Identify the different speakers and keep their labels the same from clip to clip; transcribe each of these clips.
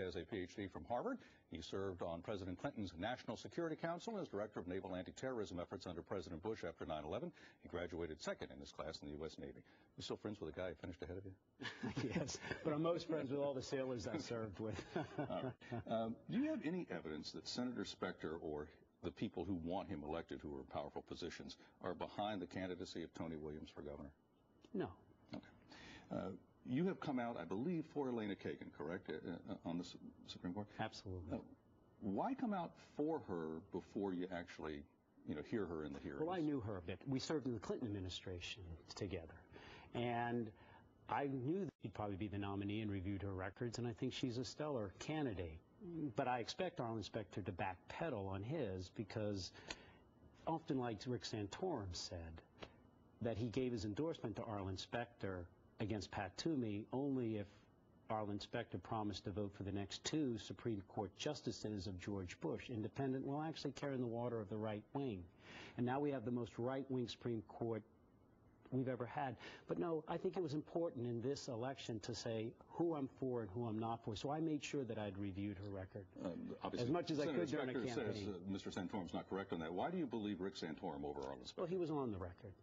Speaker 1: has a Ph.D. from Harvard. He served on President Clinton's National Security Council as Director of Naval Anti-Terrorism Efforts under President Bush after 9/11. He graduated second in his class in the U.S. Navy. You still friends with the guy who finished ahead of you?
Speaker 2: Yes, but I'm most friends with all the sailors I served with.
Speaker 1: Right. Do you have any evidence that Senator Specter or the people who want him elected, who are in powerful positions, are behind the candidacy of Tony Williams for governor?
Speaker 2: No.
Speaker 1: Okay. You have come out, I believe, for Elena Kagan, correct, on the Supreme Court?
Speaker 2: Absolutely.
Speaker 1: Why come out for her before you actually, hear her in the hearings?
Speaker 2: Well, I knew her a bit. We served in the Clinton administration together. And I knew that she'd probably be the nominee and reviewed her records, and I think she's a stellar candidate. But I expect Arlen Specter to backpedal on his because, often like Rick Santorum said, that he gave his endorsement to Arlen Specter against Pat Toomey only if Arlen Specter promised to vote for the next 2 Supreme Court justices of George Bush. Independent will actually carry in the water of the right wing. And now we have the most right-wing Supreme Court we've ever had. But no, I think it was important in this election to say who I'm for and who I'm not for. So I made sure that I'd reviewed her record as much as I could during the campaign.
Speaker 1: Says Mr. Santorum's not correct on that. Why do you believe Rick Santorum over Arlen Specter?
Speaker 2: Well, he was on the record.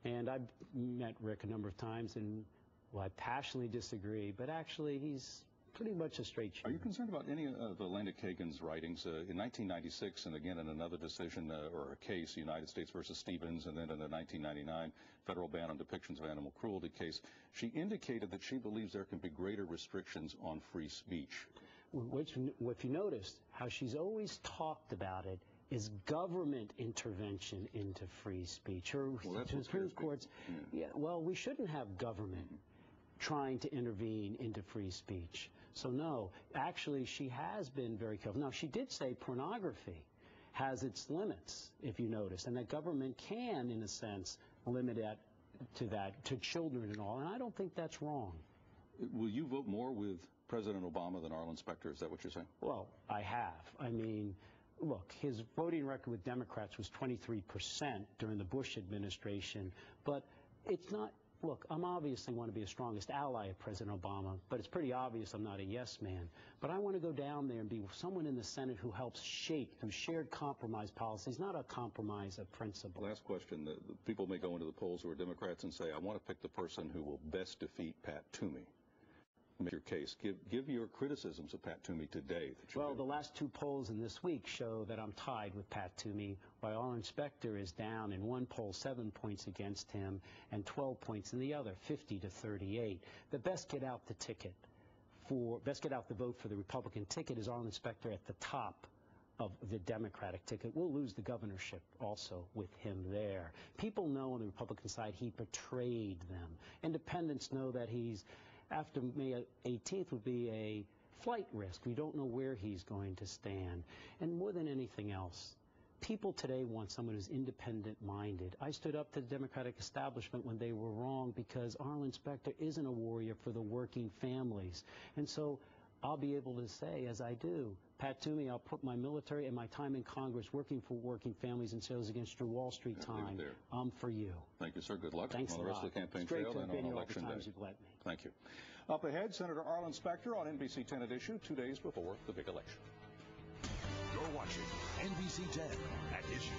Speaker 2: And I've met Rick a number of times, and I passionately disagree, but actually he's pretty much a straight shooter.
Speaker 1: Are you concerned about any of Elena Kagan's writings? In 1996, and again in another decision or a case, United States versus Stevens, and then in the 1999 federal ban on depictions of animal cruelty case, she indicated that she believes there can be greater restrictions on free speech.
Speaker 2: If you noticed, how she's always talked about it is government intervention into free speech. Her Supreme Court's, well, we shouldn't have government trying to intervene into free speech. So no, actually she has been very careful. Now, she did say pornography has its limits, if you notice, and that government can, in a sense, limit it to children and all, and I don't think that's wrong.
Speaker 1: Will you vote more with President Obama than Arlen Specter? Is that what you're saying?
Speaker 2: Well, I have. I mean, look, his voting record with Democrats was 23% during the Bush administration, but it's not. Look, I'm obviously want to be the strongest ally of President Obama, but it's pretty obvious I'm not a yes man. But I want to go down there and be someone in the Senate who helps shape, who shared compromise policies, not a compromise of principle.
Speaker 1: Last question. The people may go into the polls who are Democrats and say, I want to pick the person who will best defeat Pat Toomey. Make your case. Give your criticisms of Pat Toomey today.
Speaker 2: Well, the last 2 polls in this week show that I'm tied with Pat Toomey, while Arlen Specter is down in one poll 7 points against him and 12 points in the other, 50-38. The best get out the vote for the Republican ticket is Arlen Specter at the top of the Democratic ticket. We'll lose the governorship also with him there. People know on the Republican side he betrayed them. Independents know that he's, after May 18th, would be a flight risk. We don't know where he's going to stand. And more than anything else, people today want someone who's independent-minded. I stood up to the Democratic establishment when they were wrong because Arlen Specter isn't a warrior for the working families. And so I'll be able to say, as I do, Pat Toomey, I'll put my military and my time in Congress working for working families and sales against your Wall Street time. I'm for you.
Speaker 1: Thank you, sir. Good luck
Speaker 2: on
Speaker 1: the rest of the campaign trail and on election day.
Speaker 2: You've let me.
Speaker 1: Thank you. Up ahead, Senator Arlen Specter on NBC 10 at Issue 2 days before the big election.
Speaker 3: You're watching NBC 10 at Issue.